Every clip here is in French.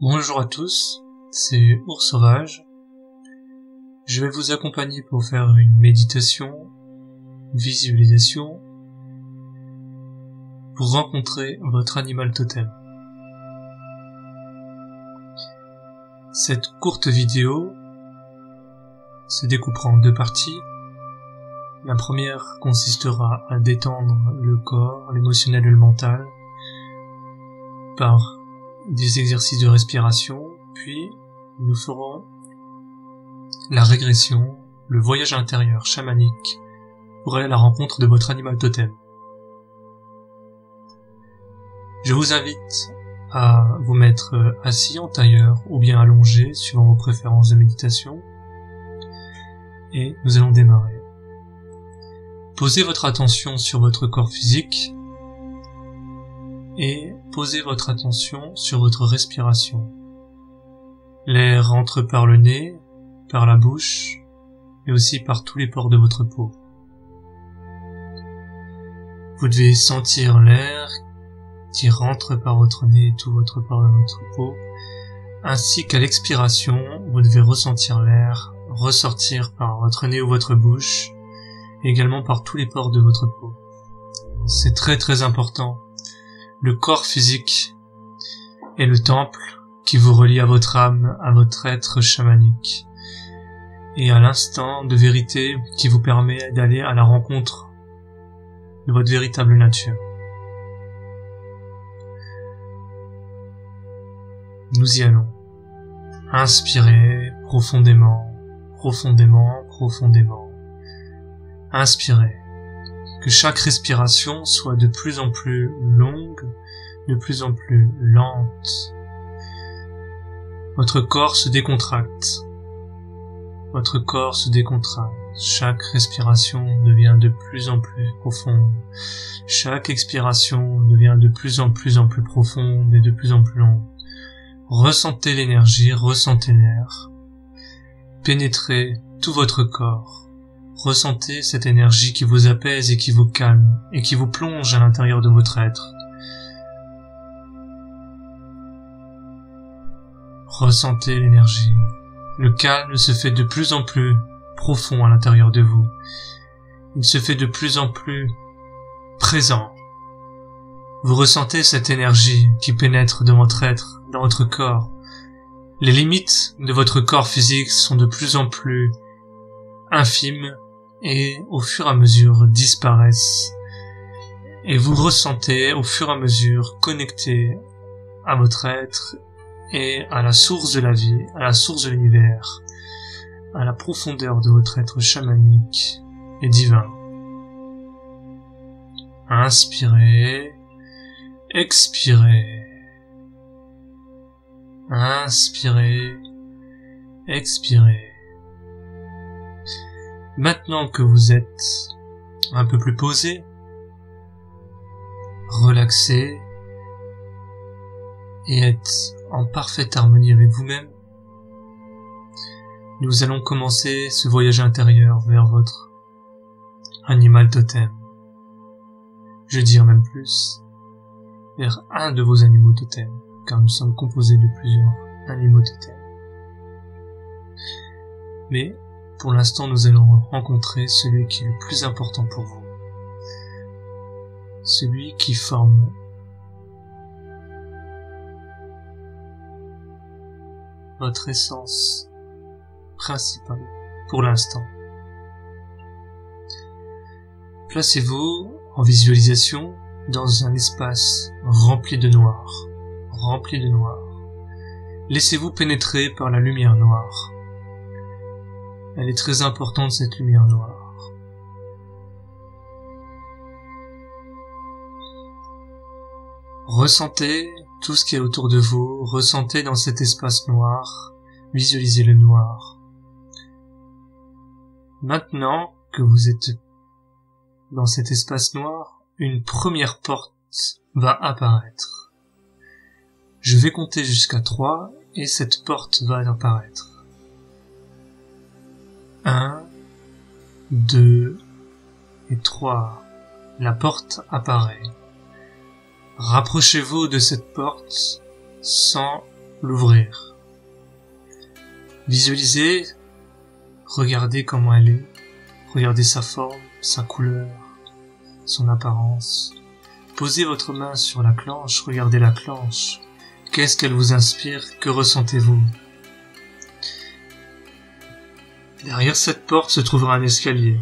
Bonjour à tous, c'est Ours Sauvage. Je vais vous accompagner pour faire une méditation, visualisation, pour rencontrer votre animal totem. Cette courte vidéo se découpera en deux parties. La première consistera à détendre le corps, l'émotionnel et le mental par des exercices de respiration, puis nous ferons la régression, le voyage intérieur chamanique pour aller à la rencontre de votre animal totem. Je vous invite à vous mettre assis en tailleur ou bien allongé suivant vos préférences de méditation et nous allons démarrer. Posez votre attention sur votre corps physique et posez votre attention sur votre respiration. L'air entre par le nez, par la bouche et aussi par tous les pores de votre peau. Vous devez sentir l'air qui rentre par votre nez et tout votre port de votre peau, ainsi qu'à l'expiration, vous devez ressentir l'air ressortir par votre nez ou votre bouche, et également par tous les pores de votre peau. C'est très important. Le corps physique est le temple qui vous relie à votre âme, à votre être chamanique, et à l'instant de vérité qui vous permet d'aller à la rencontre de votre véritable nature. Nous y allons. Inspirez profondément, profondément, profondément. Inspirez. Que chaque respiration soit de plus en plus longue, de plus en plus lente. Votre corps se décontracte. Votre corps se décontracte. Chaque respiration devient de plus en plus profonde. Chaque expiration devient de plus en plus profonde et de plus en plus longue. Ressentez l'énergie, ressentez l'air. Pénétrez tout votre corps. Ressentez cette énergie qui vous apaise et qui vous calme et qui vous plonge à l'intérieur de votre être. Ressentez l'énergie. Le calme se fait de plus en plus profond à l'intérieur de vous. Il se fait de plus en plus présent. Vous ressentez cette énergie qui pénètre dans votre être, dans votre corps. Les limites de votre corps physique sont de plus en plus infimes et au fur et à mesure disparaissent. Et vous ressentez au fur et à mesure connecté à votre être et à la source de la vie, à la source de l'univers, à la profondeur de votre être chamanique et divin. Inspirez, expirez. Inspirez, expirez. Maintenant que vous êtes un peu plus posé, relaxé et êtes en parfaite harmonie avec vous-même, nous allons commencer ce voyage intérieur vers votre animal totem. Je dirais même plus, vers un de vos animaux totems, car nous sommes composés de plusieurs animaux totems. Mais pour l'instant, nous allons rencontrer celui qui est le plus important pour vous. Celui qui forme votre essence principale pour l'instant. Placez-vous en visualisation dans un espace rempli de noir. Rempli de noir. Laissez-vous pénétrer par la lumière noire. Elle est très importante, cette lumière noire. Ressentez tout ce qui est autour de vous, ressentez dans cet espace noir, visualisez le noir. Maintenant que vous êtes dans cet espace noir, une première porte va apparaître. Je vais compter jusqu'à 3 et cette porte va apparaître. 1, 2 et 3. La porte apparaît. Rapprochez-vous de cette porte sans l'ouvrir. Visualisez, regardez comment elle est, regardez sa forme, sa couleur, son apparence. Posez votre main sur la clenche, regardez la clenche. Qu'est-ce qu'elle vous inspire? Que ressentez-vous? Derrière cette porte se trouvera un escalier.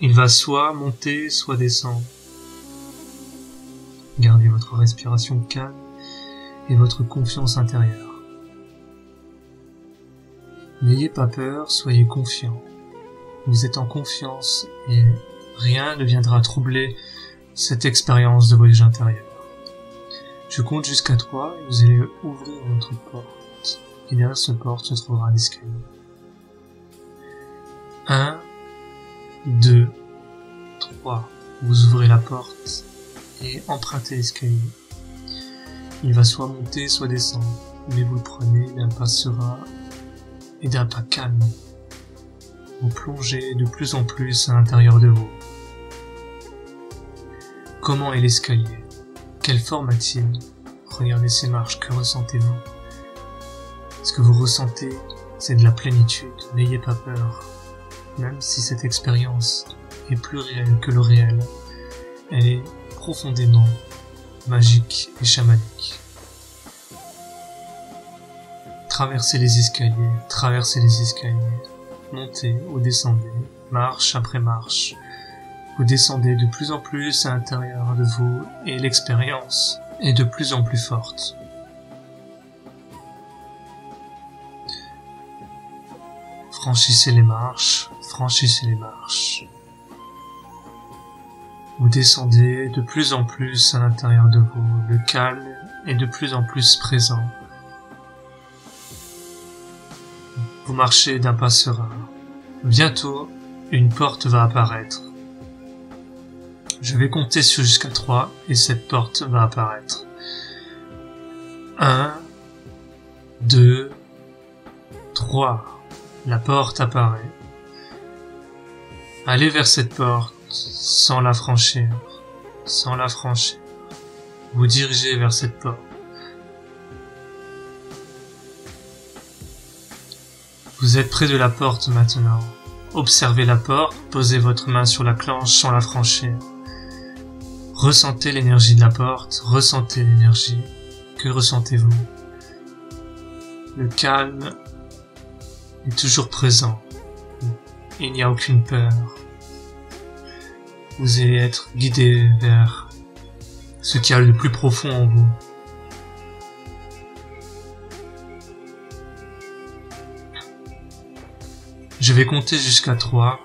Il va soit monter, soit descendre. Gardez votre respiration calme et votre confiance intérieure. N'ayez pas peur, soyez confiant. Vous êtes en confiance et rien ne viendra troubler cette expérience de voyage intérieur. Je compte jusqu'à 3 et vous allez ouvrir votre porte. Et derrière cette porte se trouvera un escalier. 1, 2, 3. Vous ouvrez la porte et empruntez l'escalier. Il va soit monter, soit descendre, mais vous le prenez d'un pas serein et d'un pas calme. Vous plongez de plus en plus à l'intérieur de vous. Comment est l'escalier? Quelle forme a-t-il? Regardez ces marches, que ressentez-vous? Ce que vous ressentez, c'est de la plénitude. N'ayez pas peur. Même si cette expérience est plus réelle que le réel, elle est profondément magique et chamanique. Traversez les escaliers, montez ou descendez, marche après marche. Vous descendez de plus en plus à l'intérieur de vous et l'expérience est de plus en plus forte. Franchissez les marches. Vous descendez de plus en plus à l'intérieur de vous, le calme est de plus en plus présent. Vous marchez d'un pas serein. Bientôt, une porte va apparaître. Je vais compter jusqu'à 3 et cette porte va apparaître. 1, 2, 3. La porte apparaît. Allez vers cette porte sans la franchir. Vous dirigez vers cette porte. Vous êtes près de la porte maintenant. Observez la porte, posez votre main sur la clenche sans la franchir. Ressentez l'énergie de la porte, ressentez l'énergie. Que ressentez-vous? Le calme est toujours présent. Il n'y a aucune peur. Vous allez être guidé vers ce qu'il y a le plus profond en vous. Je vais compter jusqu'à 3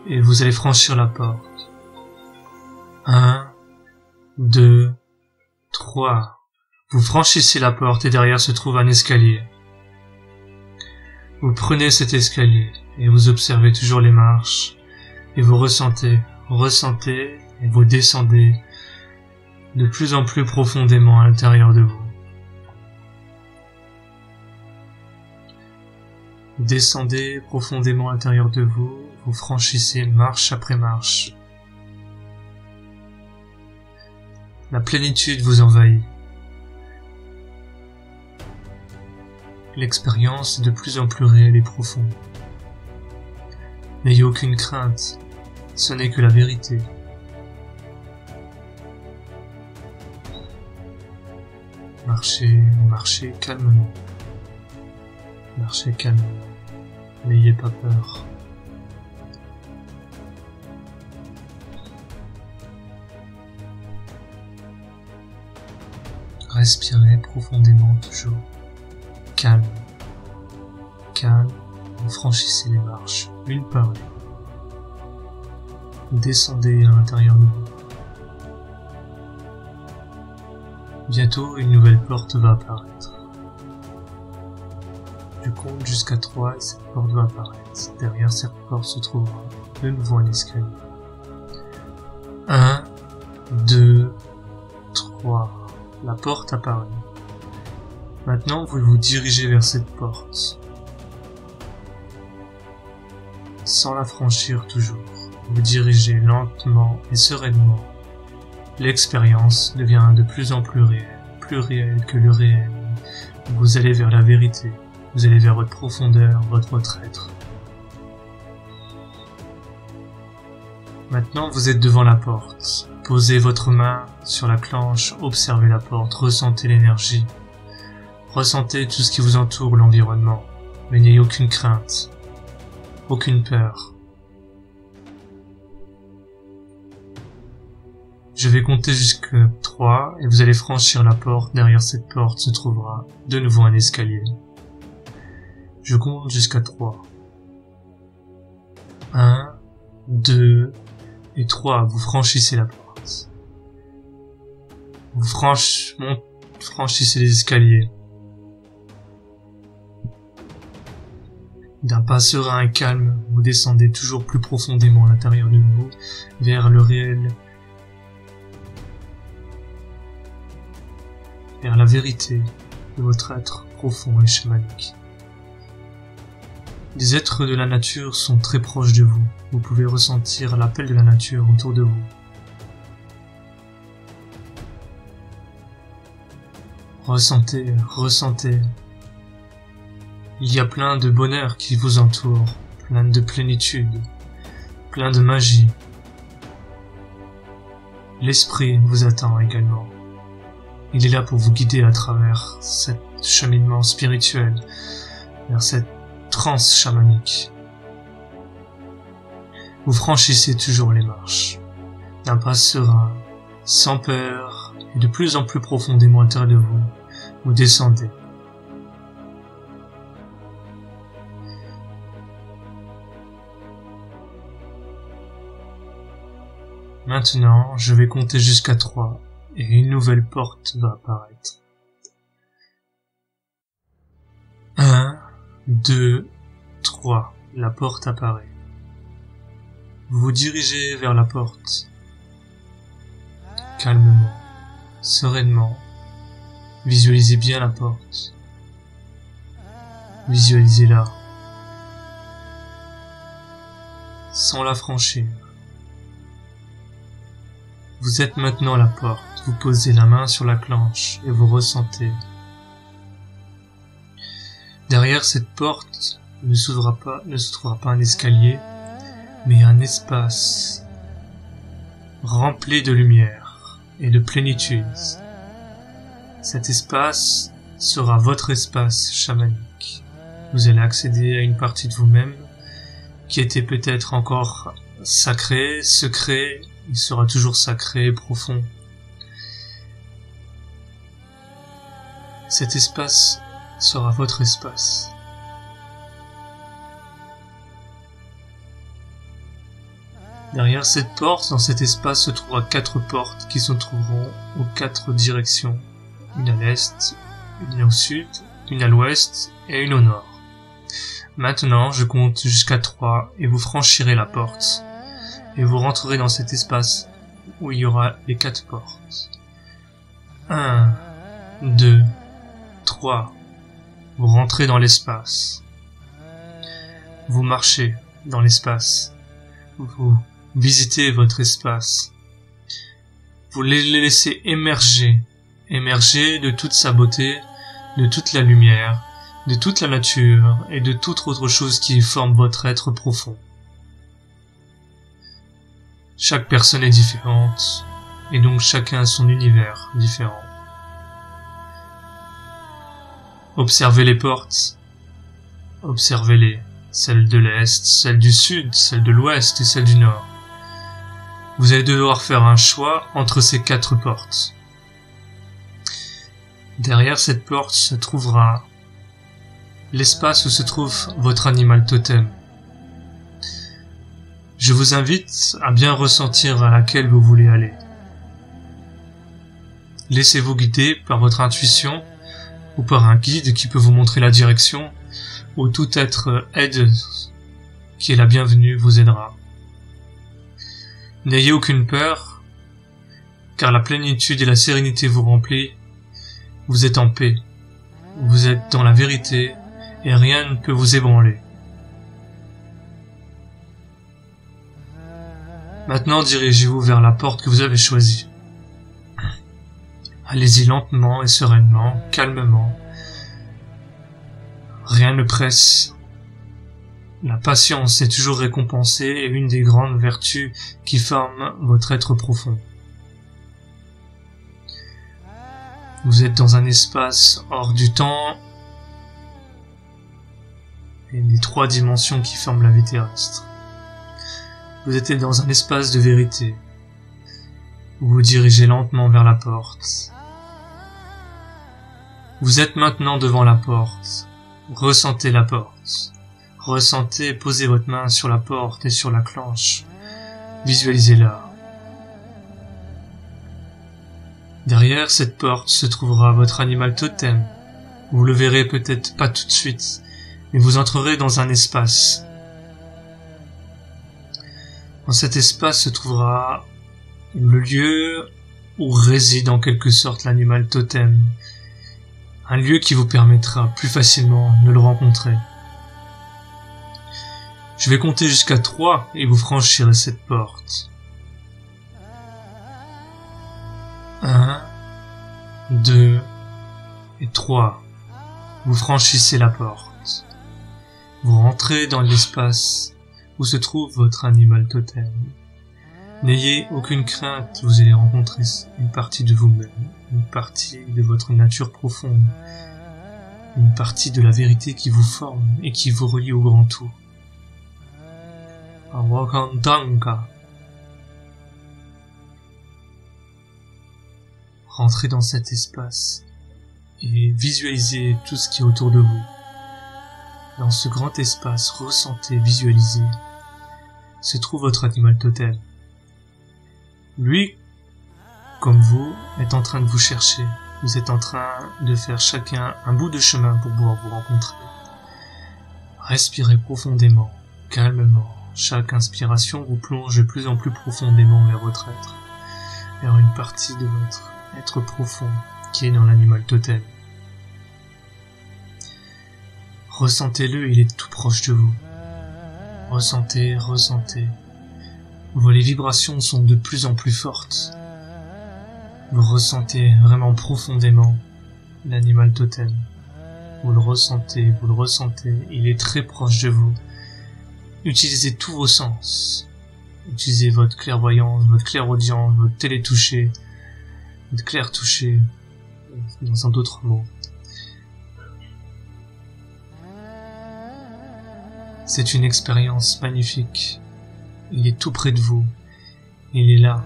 et vous allez franchir la porte. 1, 2, 3. Vous franchissez la porte et derrière se trouve un escalier. Vous prenez cet escalier et vous observez toujours les marches et vous ressentez et vous descendez de plus en plus profondément à l'intérieur de vous. Descendez profondément à l'intérieur de vous, vous franchissez marche après marche. La plénitude vous envahit. L'expérience est de plus en plus réelle et profonde. N'ayez aucune crainte, ce n'est que la vérité. Marchez calmement. Marchez calmement. N'ayez pas peur. Respirez profondément toujours. Calme. Vous franchissez les marches, une par une. Vous descendez à l'intérieur de vous. Bientôt, une nouvelle porte va apparaître. Je compte jusqu'à 3 et cette porte va apparaître. Derrière cette porte se trouvera de nouveau un escalier. 1, 2, 3. La porte apparaît. Maintenant, vous vous dirigez vers cette porte. Sans la franchir toujours. Vous dirigez lentement et sereinement. L'expérience devient de plus en plus réelle que le réel. Vous allez vers la vérité. Vous allez vers votre profondeur, votre être. Maintenant, vous êtes devant la porte. Posez votre main sur la planche, observez la porte, ressentez l'énergie. Ressentez tout ce qui vous entoure, l'environnement. Mais n'ayez aucune crainte, aucune peur. Je vais compter jusqu'à 3 et vous allez franchir la porte. Derrière cette porte se trouvera de nouveau un escalier. Je compte jusqu'à 3. 1, 2 et 3. Vous franchissez la porte. Vous franchissez les escaliers. D'un pas serein et calme, vous descendez toujours plus profondément à l'intérieur de vous, vers le réel, vers la vérité de votre être profond et chamanique. Les êtres de la nature sont très proches de vous. Vous pouvez ressentir l'appel de la nature autour de vous. Ressentez, ressentez. Il y a plein de bonheur qui vous entoure, plein de plénitude, plein de magie. L'esprit vous attend également. Il est là pour vous guider à travers ce cheminement spirituel, vers cette transe chamanique. Vous franchissez toujours les marches, d'un pas serein, sans peur, et de plus en plus profondément à l'intérieur de vous, vous descendez. Maintenant, je vais compter jusqu'à 3 et une nouvelle porte va apparaître. 1, 2, 3. La porte apparaît. Vous vous dirigez vers la porte. Calmement, sereinement. Visualisez bien la porte. Visualisez-la. Sans la franchir. Vous êtes maintenant à la porte, vous posez la main sur la planche et vous ressentez. Derrière cette porte ne se trouvera pas un escalier, mais un espace rempli de lumière et de plénitude. Cet espace sera votre espace chamanique. Vous allez accéder à une partie de vous-même qui était peut-être encore sacrée, secret. Il sera toujours sacré et profond. Cet espace sera votre espace. Derrière cette porte, dans cet espace, se trouvera 4 portes qui se trouveront aux 4 directions. Une à l'est, une au sud, une à l'ouest et une au nord. Maintenant, je compte jusqu'à 3 et vous franchirez la porte. Et vous rentrerez dans cet espace où il y aura les 4 portes. 1, 2, 3. Vous rentrez dans l'espace. Vous marchez dans l'espace. Vous visitez votre espace. Vous les laissez émerger de toute sa beauté, de toute la lumière, de toute la nature et de toute autre chose qui forme votre être profond. Chaque personne est différente, et donc chacun a son univers différent. Observez les portes, observez-les, celles de l'Est, celles du Sud, celles de l'Ouest et celles du Nord. Vous allez devoir faire un choix entre ces 4 portes. Derrière cette porte se trouvera l'espace où se trouve votre animal totem. Je vous invite à bien ressentir vers laquelle vous voulez aller. Laissez-vous guider par votre intuition ou par un guide qui peut vous montrer la direction, ou tout être aide qui est la bienvenue vous aidera. N'ayez aucune peur, car la plénitude et la sérénité vous remplissent. Vous êtes en paix, vous êtes dans la vérité et rien ne peut vous ébranler. Maintenant, dirigez-vous vers la porte que vous avez choisie. Allez-y lentement et sereinement, calmement, Rien ne presse. La patience est toujours récompensée et une des grandes vertus qui forment votre être profond. Vous êtes dans un espace hors du temps et des 3 dimensions qui forment la vie terrestre. Vous êtes dans un espace de vérité. Vous vous dirigez lentement vers la porte. Vous êtes maintenant devant la porte. Ressentez la porte. Ressentez, posez votre main sur la porte et sur la clenche. Visualisez-la. Derrière cette porte se trouvera votre animal totem. Vous le verrez peut-être pas tout de suite, mais vous entrerez dans un espace. Dans cet espace se trouvera le lieu où réside en quelque sorte l'animal totem. Un lieu qui vous permettra plus facilement de le rencontrer. Je vais compter jusqu'à 3 et vous franchirez cette porte. 1, 2 et 3. Vous franchissez la porte. Vous rentrez dans l'espace où se trouve votre animal totem. N'ayez aucune crainte, vous allez rencontrer une partie de vous-même, une partie de votre nature profonde, une partie de la vérité qui vous forme et qui vous relie au grand tout. Awakantanka. Rentrez dans cet espace et visualisez tout ce qui est autour de vous. Dans ce grand espace, ressentez, visualisez, se trouve votre animal totem. Lui, comme vous, est en train de vous chercher. Vous êtes en train de faire chacun un bout de chemin pour pouvoir vous rencontrer. Respirez profondément, calmement. Chaque inspiration vous plonge de plus en plus profondément vers votre être, vers une partie de votre être profond qui est dans l'animal totem. Ressentez-le, il est tout proche de vous. Ressentez, ressentez. Les vibrations sont de plus en plus fortes. Vous ressentez vraiment profondément l'animal totem. Vous le ressentez, il est très proche de vous. Utilisez tous vos sens. Utilisez votre clairvoyance, votre clairaudience, votre télétouché, votre clair-touché, dans d'autres mots. C'est une expérience magnifique. Il est tout près de vous. Il est là.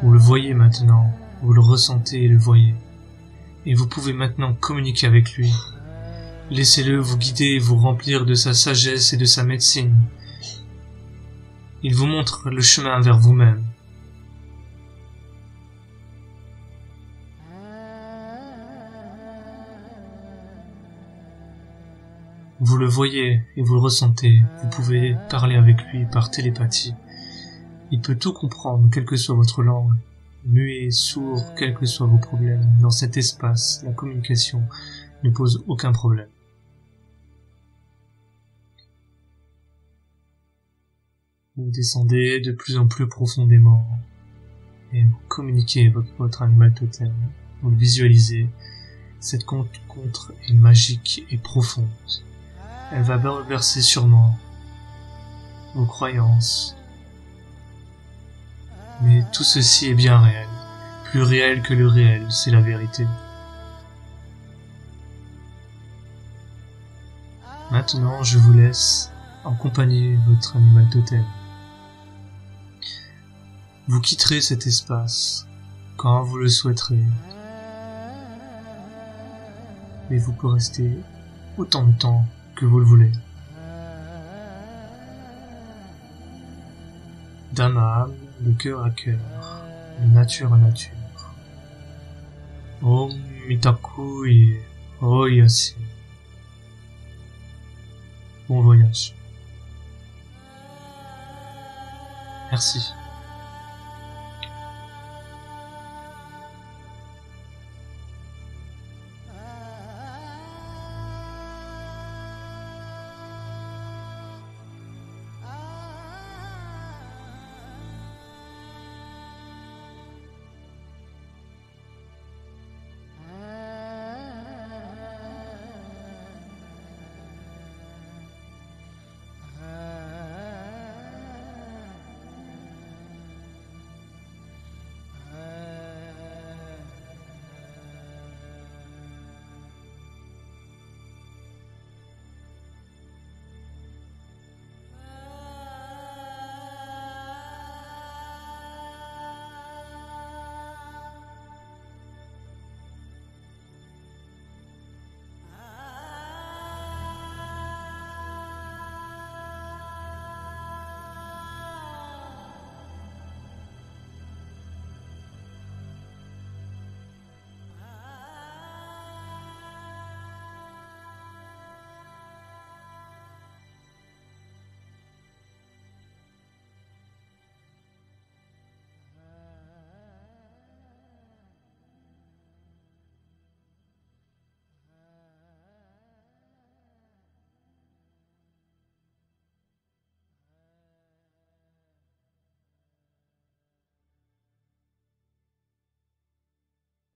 Vous le voyez maintenant. Vous le ressentez et le voyez. Et vous pouvez maintenant communiquer avec lui. Laissez-le vous guider et vous remplir de sa sagesse et de sa médecine. Il vous montre le chemin vers vous-même. Vous le voyez et vous le ressentez. Vous pouvez parler avec lui par télépathie. Il peut tout comprendre, quelle que soit votre langue. Muet, sourd, quels que soient vos problèmes. Dans cet espace, la communication ne pose aucun problème. Vous descendez de plus en plus profondément et vous communiquez avec votre animal totem. Vous le visualisez. Cette rencontre est magique et profonde. Elle va bouleverser sûrement vos croyances. Mais tout ceci est bien réel. Plus réel que le réel, c'est la vérité. Maintenant, je vous laisse accompagner votre animal totem. Vous quitterez cet espace quand vous le souhaiterez. Et vous pouvez rester autant de temps que vous le voulez. D'âme à âme, de cœur à cœur, de nature à nature. Om Mitaku Oyasi. Bon voyage. Merci.